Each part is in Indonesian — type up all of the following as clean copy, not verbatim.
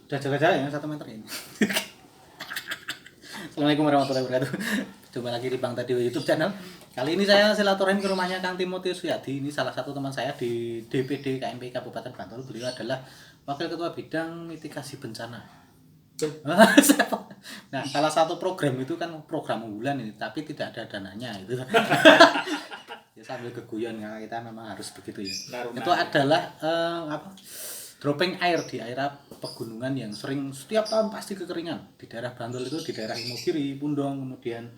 Udah jaga jarak ya 1 meter ini. Assalamualaikum warahmatullahi wabarakatuh. Jumpa lagi di Bang Tadi YouTube channel. Kali ini saya silaturahim ke rumahnya Kang Timotius Suyadi. Ini salah satu teman saya di DPD KMP Kabupaten Bantul. Beliau adalah Wakil Ketua Bidang Mitigasi Bencana. Nah, salah satu program itu kan program unggulan ini, tapi tidak ada dananya itu. Ya sambil keguyon karena kita memang harus begitu ya. Itu adalah dropping air di area pegunungan yang sering setiap tahun pasti kekeringan. Di daerah Bantul itu, di daerah Imogiri, Pundong, kemudian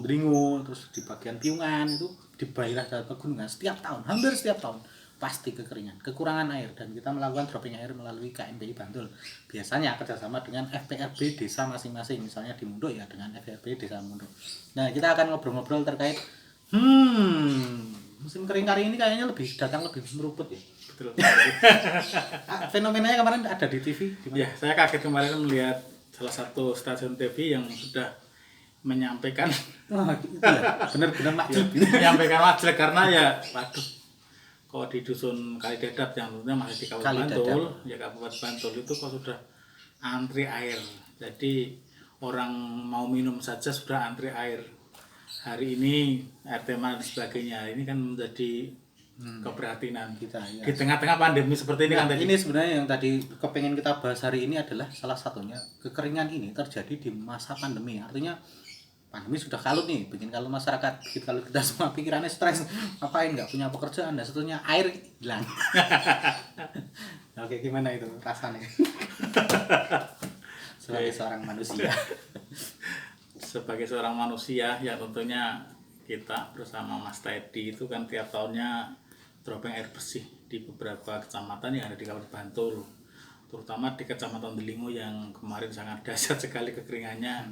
Dringo, terus di bagian Piungan itu di daerah pegunungan setiap tahun, hampir setiap tahun pasti kekeringan, kekurangan air, dan kita melakukan dropping air melalui KMPI Bantul. Biasanya kerjasama dengan FPRB desa masing-masing, misalnya di Mundo ya dengan FPRB desa Mundo. Nah, kita akan ngobrol-ngobrol terkait musim kering kali ini kayaknya lebih meruput ya. Betul. Fenomenanya kemarin ada di TV. Ya, saya kaget kemarin melihat salah satu stasiun TV yang sudah menyampaikan itu ya, benar-benar makjub. Menyampaikan majlek karena ya, waduh, kok di dusun Kalidadap yang tentunya masih di Kabupaten Bantul, ya Kabupaten Bantul itu kok sudah antri air. Jadi orang mau minum saja sudah antri air. Hari ini air tema dan sebagainya, ini kan menjadi keprihatinan kita ya. Di tengah-tengah pandemi seperti ini. Nah, kan tadi. Ini sebenarnya yang tadi kepengen kita bahas hari ini adalah salah satunya kekeringan ini terjadi di masa pandemi. Artinya pandemi sudah kalut nih, bikin kalau masyarakat, kalau kita semua pikirannya stres, ngapain nggak punya pekerjaan dan seterusnya, air hilang. Oke, gimana itu rasanya? Sebagai seorang manusia. Sebagai seorang manusia ya tentunya kita bersama Mas Teddy itu kan tiap tahunnya dropping air bersih di beberapa kecamatan yang ada di Kabupaten Bantul, terutama di Kecamatan Delingo yang kemarin sangat dahsyat sekali kekeringannya.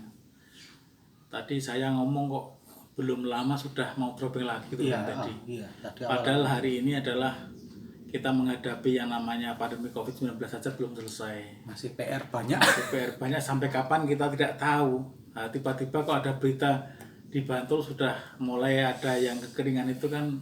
Tadi saya ngomong kok belum lama sudah mau dropping lagi gitu kan tadi. Padahal hari ini adalah kita menghadapi yang namanya pandemi COVID-19 saja belum selesai. Masih PR banyak. Sampai kapan kita tidak tahu. Nah, tiba-tiba kok ada berita di Bantul sudah mulai ada yang kekeringan itu kan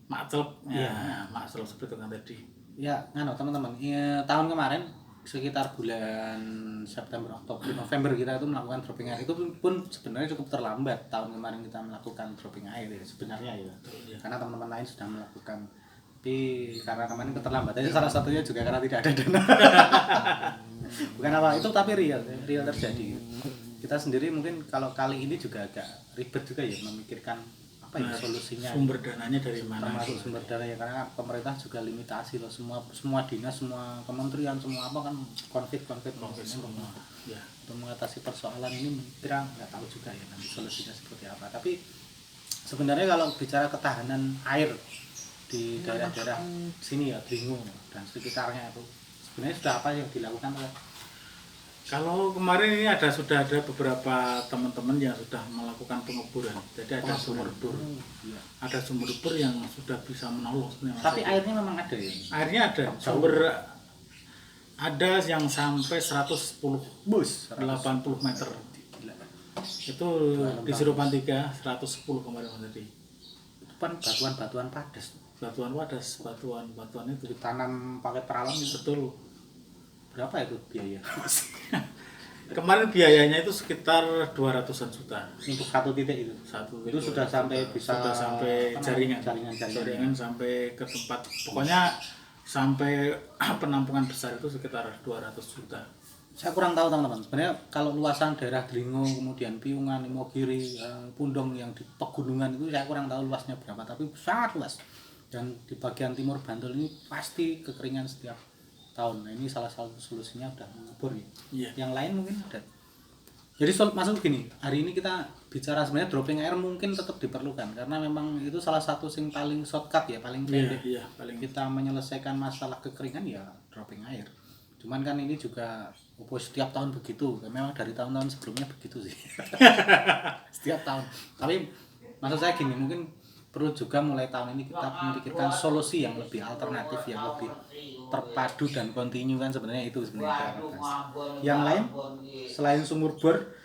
makcelep. Ya, makcelep seperti itu kan tadi. Ya, teman-teman. Ya, tahun kemarin sekitar bulan September, Oktober, November kita itu melakukan dropping air. Itu pun sebenarnya cukup terlambat tahun kemarin kita melakukan dropping air ya, sebenarnya ya. Karena teman-teman lain sudah melakukan. Tapi karena kemarin keterlambatannya salah satunya juga karena tidak ada dana. Bukan apa itu, tapi real terjadi. Kita sendiri mungkin kalau kali ini juga agak ribet juga ya memikirkan apa ya solusinya. Sumber dananya dari mana? Termasuk sumber dana ya, karena pemerintah juga limitasi loh, semua dinas, semua kementerian, semua apa kan konflik semua. Ya, untuk mengatasi persoalan ini kira nggak tahu juga ya nanti solusinya seperti apa. Tapi sebenarnya kalau bicara ketahanan air di daerah-daerah sini ya, Dringo dan sekitarnya itu sebenarnya sudah apa yang dilakukan? Kalau kemarin ini sudah ada beberapa teman-teman yang sudah melakukan penguburan. Jadi ada sumur bor. Ada sumur bor yang sudah bisa menolong. Tapi airnya memang ada ya? Airnya ada. Sumber ada yang sampai 110 80 meter. Itu di Seropan 3 110 kemarin tadi. Itu kan batuan padas. Batuan itu ditanam pakai peralon itu. Betul. Berapa itu biaya? Kemarin biayanya itu sekitar 200-an juta untuk satu titik itu. Itu sudah sampai jaringan sampai ke tempat, pokoknya sampai penampungan besar itu sekitar 200 juta. Saya kurang tahu teman-teman. Sebenarnya kalau luasan daerah Dringo, kemudian Piungan, Imogiri, Pundong yang di pegunungan itu saya kurang tahu luasnya berapa, tapi sangat luas. Dan di bagian timur Bantul ini pasti kekeringan setiap tahun. Nah, ini salah satu solusinya udah mengubur ya. Yang lain mungkin ada. Jadi maksud gini, hari ini kita bicara sebenarnya dropping air mungkin tetap diperlukan karena memang itu salah satu yang paling shortcut ya, paling pendek. Kita menyelesaikan masalah kekeringan ya dropping air. Cuman kan ini juga setiap tahun begitu. Memang dari tahun-tahun sebelumnya begitu sih. Setiap tahun. Tapi maksud saya gini, mungkin perlu juga mulai tahun ini kita memikirkan solusi yang lebih alternatif, yang lebih terpadu dan kontinu kan sebenarnya itu sebenarnya. Yang lain selain sumur bor,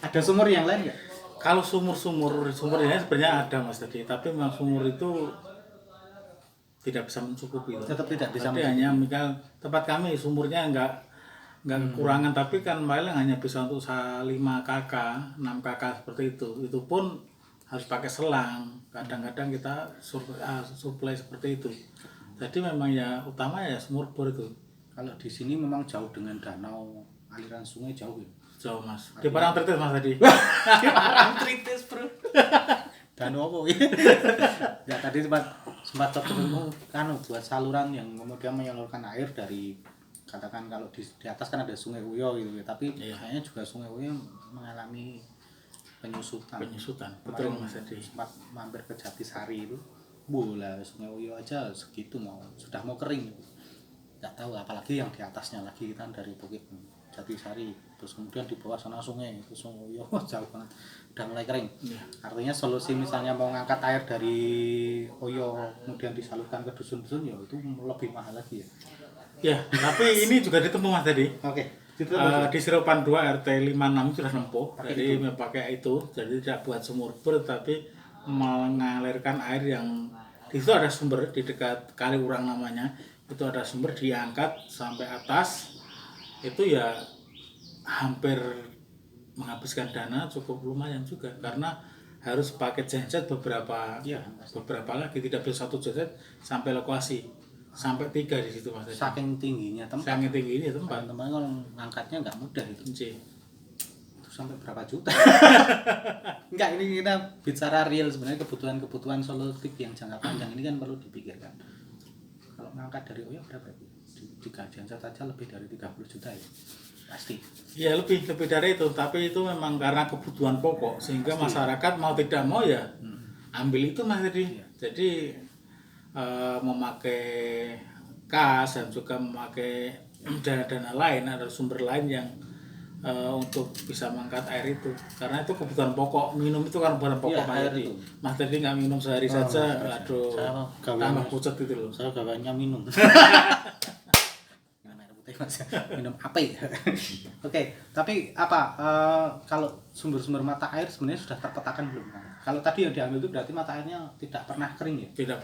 ada sumur yang lain nggak? Kalau sumur ini sebenarnya ada Mas tadi, tapi memang sumur itu tidak bisa mencukupi. Tetap tidak bisa tapi hanya misal tempat kami sumurnya enggak kekurangan, tapi kan paling hanya bisa untuk 5 KK, 6 KK seperti itu. Itu pun harus pakai selang. Kadang-kadang kita suplai seperti itu. Jadi memang ya utama ya sumur bor itu. Kalau di sini memang jauh dengan danau, aliran sungai jauh ya. Jauh Mas. Di Parangtritis Mas tadi. Parangtritis bro. Danau apa ya? Ya tadi sempat ketemu kan buat saluran yang kemudian menyalurkan air dari, katakan kalau di atas kan ada Sungai Uyo gitu ya, tapi kayaknya juga Sungai Uyo mengalami penyusutan. Betul Mas tadi. Sempat mampir ke Jatisari itu, bola Sungai Uyo aja segitu sudah mau kering gitu. Nggak tahu apalagi yang di atasnya lagi kan dari Bukit Jatisari, terus kemudian di bawah sana sungai itu Sungai Uyo jauh banget, udah mulai kering. Artinya solusi misalnya mau ngangkat air dari Uyo kemudian disalurkan ke dusun-dusun ya itu lebih mahal lagi ya. Ya, tapi ini juga ditempuh Mas tadi. Oke. Di Seropan 2 RT 56 sudah nempuh. Jadi pakai itu, jadi tidak buat sumur bor tapi mengalirkan air yang di situ ada sumber di dekat Kali Urang namanya. Itu ada sumber diangkat sampai atas. Itu ya hampir menghabiskan dana cukup lumayan juga karena harus pakai genset beberapa lagi, tidak bisa satu genset sampai lokasi. Sampai 3 di situ Mas. Saking tingginya tempat. Teman-teman kalau ngangkatnya nggak mudah itu. Itu sampai berapa juta? Enggak, ini kita bicara real sebenarnya, kebutuhan solutif yang jangka panjang ini kan perlu dipikirkan. Kalau ngangkat dari Uyo berapa itu? Di gajian saja lebih dari 30 juta ya. Pasti. Iya, lebih dari itu, tapi itu memang karena kebutuhan pokok sehingga masyarakat mau tidak mau ya ambil itu Mas tadi. Jadi memakai kas dan juga memakai dana-dana lain, ada sumber lain yang untuk bisa mengangkat air itu karena itu kebutuhan pokok. Minum itu kan kebutuhan pokok Mas tadi nggak minum sehari saja, aduh tambah pucat gitu loh. Saya gawannya minum. Minum apa ya? Oke, tapi kalau sumber-sumber mata air sebenarnya sudah terpetakan belum? Kalau tadi yang diambil itu berarti mata airnya tidak pernah kering ya? Tidak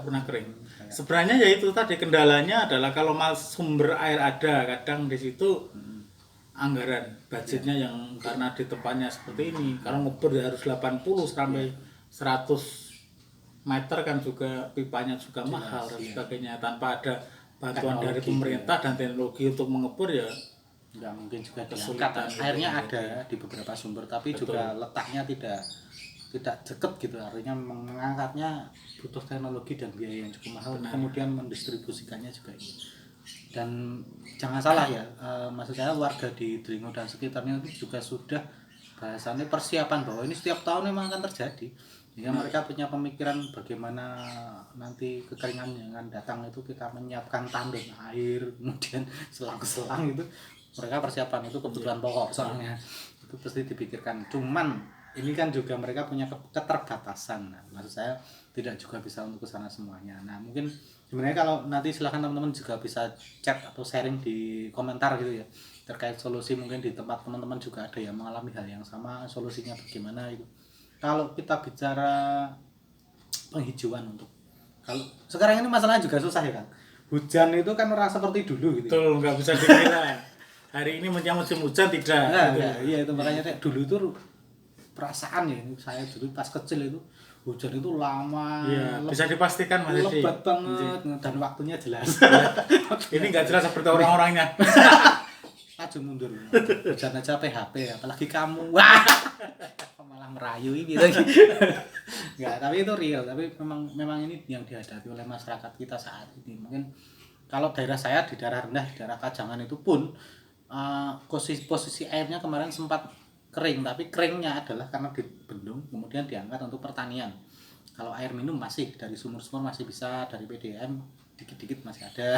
pernah kering. Sebenarnya ya itu tadi kendalanya adalah kalau sumber air ada, kadang di situ anggaran budgetnya yang karena di tempatnya seperti ini, karena ngebor harus 80 sampai 100 meter kan juga pipanya juga mahal dan sebagainya, tanpa ada bantuan dari pemerintah dan teknologi untuk mengebor ya nggak mungkin juga diangkat. Airnya ada di beberapa sumber tapi juga letaknya tidak deket gitu, artinya mengangkatnya butuh teknologi dan biaya yang cukup mahal. Kemudian mendistribusikannya juga ini. Dan jangan salah ya, maksud saya warga di Dringo dan sekitarnya itu juga sudah bahasannya persiapan bahwa ini setiap tahun memang akan terjadi. Sehingga mereka punya pemikiran bagaimana nanti kekeringan yang akan datang itu kita menyiapkan tandon air, kemudian selang-selang itu mereka persiapan, itu kebutuhan pokok soalnya. Itu pasti dipikirkan. Cuman ini kan juga mereka punya keterbatasan. Nah, maksud saya tidak juga bisa untuk kesana semuanya. Nah mungkin sebenarnya kalau nanti silahkan teman-teman juga bisa chat atau sharing di komentar gitu ya terkait solusi. Mungkin di tempat teman-teman juga ada yang mengalami hal yang sama, solusinya bagaimana itu. Kalau kita bicara penghijauan kalau sekarang ini masalahnya juga susah ya kan, hujan itu kan orang seperti dulu gitu. Betul, nggak bisa dikira hari ini musim hujan tidak. Nah, iya itu makanya dulu itu perasaan ya, saya dulu pas kecil itu hujan itu lama, bisa dipastikan Mas Edi, lebat banget dan waktunya jelas. Ini nggak jelas seperti orang-orangnya. Maju mundur, hujan aja PHP, apalagi kamu, wah malah merayu gitu. Nggak, tapi itu real, tapi memang ini yang dihadapi oleh masyarakat kita saat ini. Mungkin kalau daerah saya di daerah rendah, di daerah Kajangan itu pun posisi airnya kemarin sempat kering, tapi keringnya adalah karena dibendung kemudian diangkat untuk pertanian. Kalau air minum masih dari sumur-sumur masih bisa, dari PDM dikit-dikit masih ada.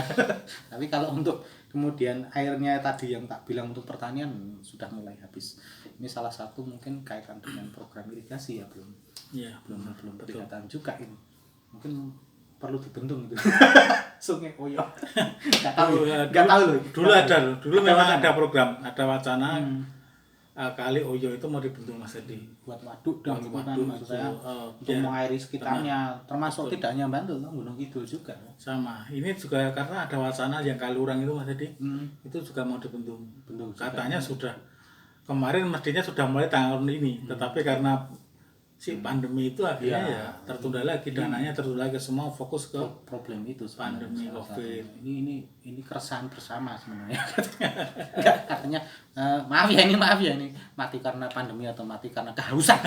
Tapi kalau untuk kemudian airnya tadi yang tak bilang untuk pertanian sudah mulai habis. Ini salah satu mungkin kaitan dengan program irigasi ya, belum kelihatan juga ini. Mungkin perlu dibendung itu. Sungai Uyo. Enggak tahu loh. Dulu memang ada program, ada wacana kali Oyo itu mau dibendung Mas Edi. buat waduk dan Buat kan waduk maksud saya itu, untuk biar mengairi sekitarnya, termasuk tidak hanya Bantul, Gunung Kidul juga. sama. Ini juga karena ada wacana yang Kaliurang itu Mas Edi, Hmm, itu juga mau dibendung. bendung juga. Katanya sudah kemarin mestinya sudah mulai tanggal ini, tetapi karena si pandemi itu akhirnya ya tertunda lagi, dananya tertunda lagi, semua fokus ke Problem itu sebenarnya pandemi salah COVID. satunya. Ini keresahan bersama sebenarnya. Enggak, artinya maaf ya ini mati karena pandemi atau mati karena kehausan.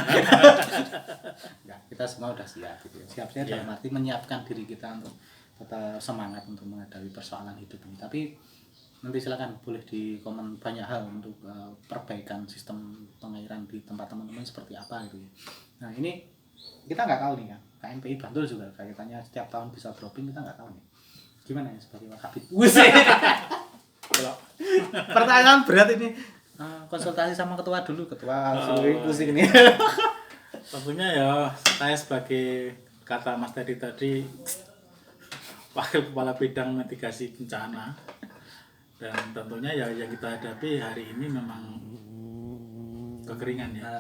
Enggak, kita semua udah siap gitu ya. Siap-siap dalam arti menyiapkan diri kita untuk tetap semangat untuk menghadapi persoalan hidup ini. Tapi nanti silakan boleh di komen banyak hal untuk perbaikan sistem pengairan di tempat teman-teman seperti apa gitu ya. Nah ini kita nggak tahu nih ya, KNPI Bantul juga kaitannya setiap tahun bisa dropping, kita nggak tahu nih gimana ya sebagai wakabit. Pertanyaan berat ini. Konsultasi sama ketua dulu, ketua pusing ini. Tentunya ya saya sebagai kata Mas tadi wakil kepala bidang mitigasi bencana, dan tentunya ya yang kita hadapi hari ini memang kekeringan ya.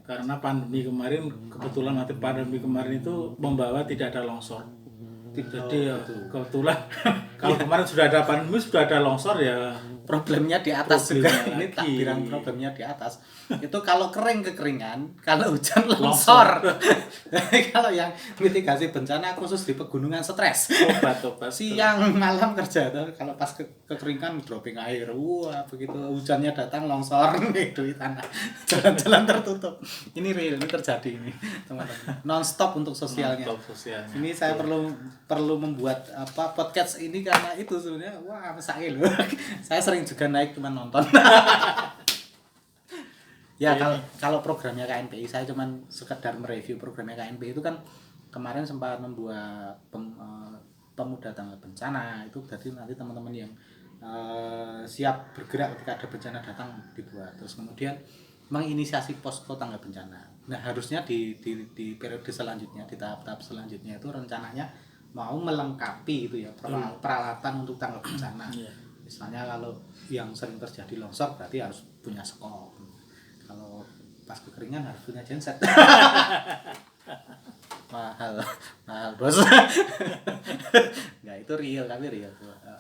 Karena pandemi kemarin, kebetulan pandemi kemarin itu membawa tidak ada longsor. Jadi ya kebetulan kalau kemarin sudah ada pandemi, sudah ada longsor ya Problemnya di atas juga. Ini lagi. takbiran problemnya di atas. Itu kalau kering kekeringan, kalau hujan longsor. Kalau yang mitigasi bencana khusus di pegunungan stres. obat-obat. Siang malam kerja tuh, kalau pas kekeringan dropping air. Wah, begitu hujannya datang longsor nih di tanah. Jalan-jalan tertutup. Ini real, ini terjadi ini, teman-teman. Non-stop untuk sosialnya. Non-stop sosialnya. Ini saya perlu membuat podcast ini karena itu sebenarnya wah saya loh. Saya sering juga naik cuma nonton. Ya kalau programnya KNPI saya cuman sekedar mereview programnya KNPI itu kan kemarin sempat membuat pemuda tanggap bencana itu, jadi nanti teman-teman yang siap bergerak ketika ada bencana datang dibuat, terus kemudian menginisiasi posko tanggap bencana. Nah harusnya di periode selanjutnya, di tahap-tahap selanjutnya itu rencananya mau melengkapi itu ya peralatan untuk tanggap bencana. Misalnya kalau yang sering terjadi longsor berarti harus punya skop. Kalau pas kekeringan harus punya genset. mahal bos. Nggak, itu real tapi real.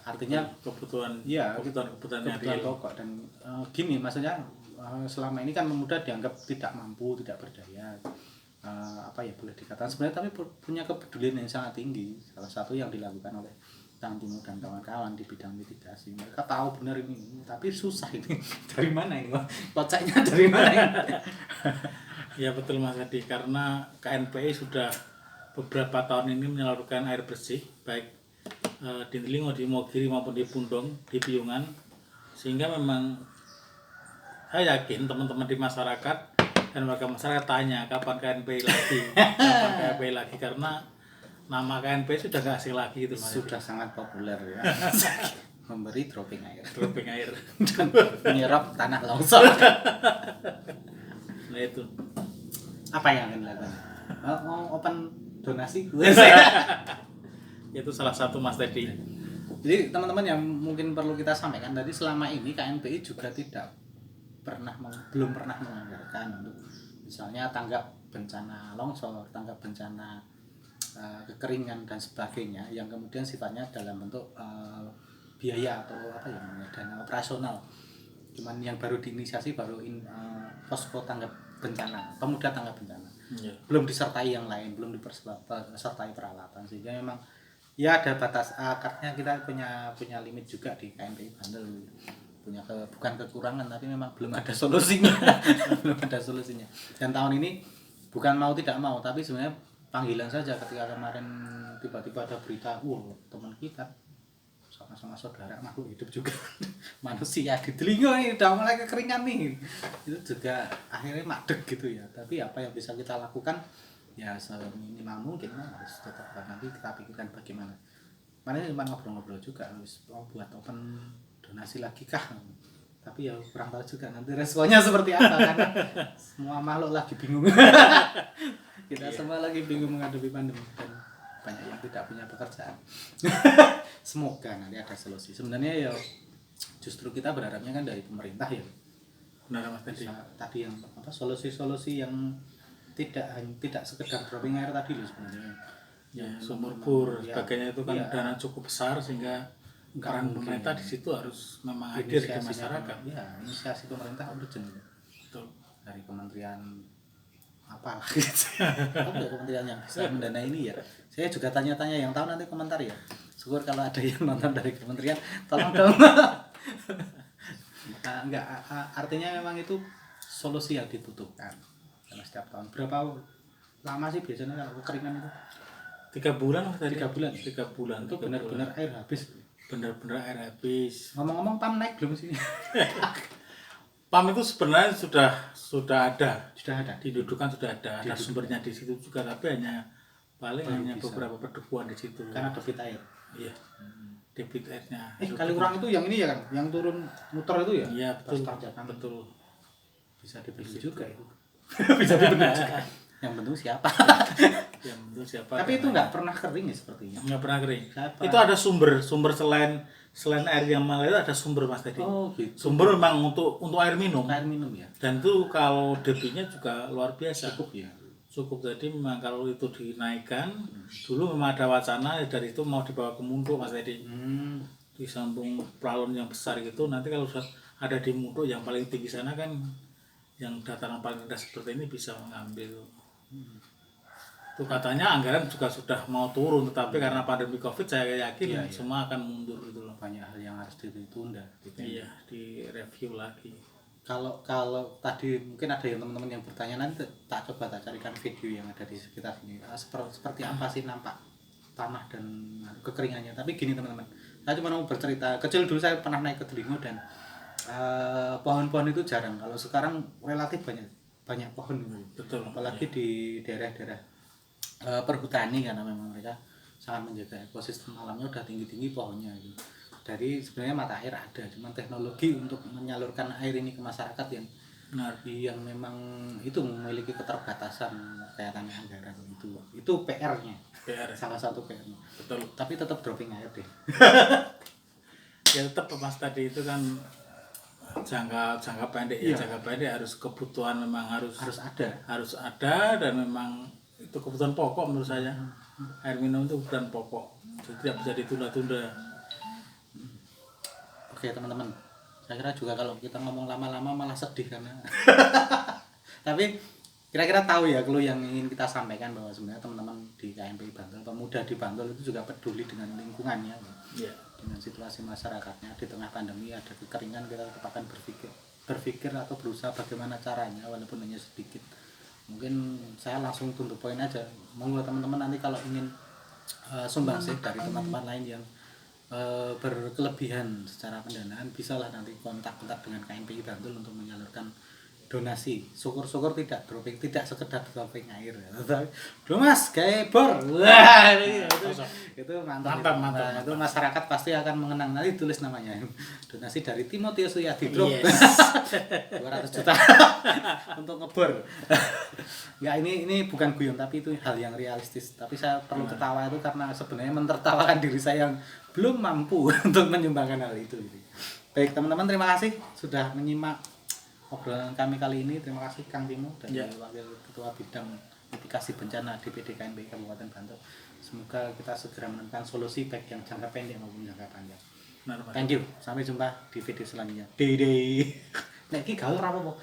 Artinya kebutuhan kebutuhan pokok. Dan gini maksudnya selama ini kan pemuda dianggap tidak mampu, tidak berdaya. Boleh dikatakan sebenarnya, tapi punya kepedulian yang sangat tinggi. Salah satu yang dilakukan oleh Tangan Timur dan kawan-kawan di bidang mitigasi. Mereka tahu benar ini, tapi susah ini. Dari mana ini? Kocaknya dari mana ini? Ya betul Mas Adi, karena KNPI sudah beberapa tahun ini menyalurkan air bersih baik di Telingo, di Mogiri maupun di Pundong, di Piungan, sehingga memang saya yakin teman-teman di masyarakat dan warga masyarakat tanya kapan KNPI lagi, karena nama KNPI sudah nggak asing lagi itu Mas. Sudah sangat populer ya. Memberi dropping air dan menyerap tanah longsor. Nah itu apa yang akan dilakukan? Mau open donasi? itu salah satu Mas Teddy. Jadi teman-teman yang mungkin perlu kita sampaikan tadi, selama ini KNPI juga belum pernah menganggarkan untuk misalnya tanggap bencana longsor, tanggap bencana kekeringan dan sebagainya yang kemudian sifatnya dalam bentuk biaya atau dana operasional. Cuman yang baru diinisiasi posko tanggap bencana, pemuda tanggap bencana. Belum disertai yang lain, belum disertai peralatan, sehingga memang ya ada batas akarnya. Kita punya limit juga di KNPI Bantul, bukan kekurangan tapi memang belum ada solusinya. Dan tahun ini bukan mau tidak mau, tapi sebenarnya panggilan saja. Ketika kemarin tiba-tiba ada berita, teman kita sama-sama saudara makhluk hidup juga manusia di Telingo ini udah mulai kekeringan nih, itu juga akhirnya madeg gitu ya. Tapi apa yang bisa kita lakukan ya seminimal mungkin harus tetap nanti kita pikirkan bagaimana. Mana cuma ngobrol-ngobrol juga, harus mau buat open donasi lagi kah, tapi ya kurang tahu juga nanti responnya seperti apa karena semua makhluk lagi bingung. Kita semua lagi bingung menghadapi pandemi dan banyak yang tidak punya pekerjaan. Semoga nanti ada solusi. Sebenarnya ya justru kita berharapnya kan dari pemerintah ya, Benar Mas tadi. Bisa tadi yang apa solusi-solusi yang tidak sekedar dropping air tadi loh sebenarnya. Ya, Yang sumur memang- bor ya, sebagainya itu kan iya. dana cukup besar sehingga Nggak peran mungkin. pemerintah di situ harus memang hadir ke Inisiasinya masyarakat. ya, inisiasi pemerintah urgent Betul. dari kementerian apa lah gitu. Apa ya kementerian yang bisa mendanai ini ya. Saya juga tanya-tanya yang tahu nanti komentar ya. Syukur kalau ada yang nonton dari kementerian, tolong dong. Enggak, artinya memang itu solusi yang dibutuhkan. Karena setiap tahun berapa lama sih biasanya kalau kekeringan itu? 3 bulan Mas tadi. 3 bulan. 3 bulan. Itu 3 benar-benar bulan. air habis. Benar-benar air habis. Ngomong-ngomong PAM naik belum sih? PAM itu sebenarnya sudah ada. Sudah ada. Didudukan sudah ada sumbernya di situ juga, tapi paling Baru hanya bisa. beberapa pedukuhan di situ. Karena debit air. Iya. Debit airnya. Kali Urang itu yang ini ya kan, yang turun muter itu ya? Iya, betul. Pas tanjakan. Betul. Bisa dibeli juga itu. Bisa dibeli juga. Yang penting siapa? Yang penting siapa? Tapi itu nggak pernah kering ya sepertinya. nggak pernah kering. Saya pernah- Itu ada sumber selain air yang mengalir ada sumber Mas tadi. Oh gitu. Sumber memang untuk air minum. Air minum ya. Dan itu kalau debitnya juga luar biasa. Cukup ya. Cukup. Jadi memang kalau itu dinaikkan, dulu memang ada wacana dari itu mau dibawa ke Munduk Mas tadi. Di sambung pelalon yang besar gitu, nanti kalau sudah ada di Munduk yang paling tinggi sana kan, yang dataran paling rendah seperti ini bisa mengambil. Itu katanya anggaran juga sudah mau turun, tetapi karena pandemi Covid saya yakin Iya. semua akan mundur gitu loh. Banyak hal yang harus ditunda. Gitu. Iya, di review lagi. Kalau tadi mungkin ada yang teman-teman yang bertanya, nanti tak coba tak carikan video yang ada di sekitar sini. Seperti apa sih nampak tanah dan kekeringannya. Tapi gini teman-teman, saya cuma mau bercerita. Kecil dulu saya pernah naik ke Delingo dan pohon-pohon itu jarang. Kalau sekarang relatif banyak pohon. Betul. Apalagi di daerah-daerah perhutani, karena memang mereka sangat menjaga ekosistem alamnya, udah tinggi-tinggi pohonnya gitu. Dari sebenarnya mata air ada, cuman teknologi untuk menyalurkan air ini ke masyarakat Benar. yang memang itu memiliki keterbatasan kayak tanah anggaran itu PR-nya, PR. salah satu PR-nya. Betul. Tapi tetap dropping air deh. Ya tetap Mas tadi itu kan jangka pendek ya. Iya. Jangka pendek harus kebutuhan memang harus ada. dan memang itu kebutuhan pokok menurut saya. Air minum itu kebutuhan pokok. Jadi tidak bisa ditunda-tunda. Oke teman-teman, saya kira juga kalau kita ngomong lama-lama malah sedih karena tapi kira-kira tahu ya clue yang ingin kita sampaikan, bahwa sebenarnya teman-teman di KMPI Bantul, pemuda di Bantul itu juga peduli dengan lingkungannya, Iya. dengan situasi masyarakatnya. Di tengah pandemi ada kekeringan, kita tetap akan berpikir atau berusaha bagaimana caranya walaupun hanya sedikit. Mungkin saya langsung tuntut poin aja, monggo teman-teman nanti kalau ingin sumbangsih dari teman-teman lain yang berkelebihan secara pendanaan, bisalah nanti kontak dengan KMPI Bantul untuk menyalurkan donasi. Syukur-syukur tidak sekedar dropping air. Duh Mas, kayak bor. Wah, itu mantap. Mantap. Itu masyarakat pasti akan mengenang, nanti tulis namanya. Donasi dari Timotius Suyadi drop. Yes. 200 juta untuk ngebor. Ya ini bukan guyon, tapi itu hal yang realistis. Tapi saya perlu ketawa itu karena sebenarnya mentertawakan diri saya yang belum mampu untuk menyumbangkan hal itu. Baik teman-teman, terima kasih sudah menyimak obrolan kami kali ini. Terima kasih Kang Timo dan Wakil Ketua Bidang Mitigasi Bencana DPD KMPI Kabupaten Bantul. Semoga kita segera menemukan solusi baik yang jangka pendek maupun jangka panjang. Thank you. Sampai jumpa di video selanjutnya. Nek iki gaul ora apa-apa.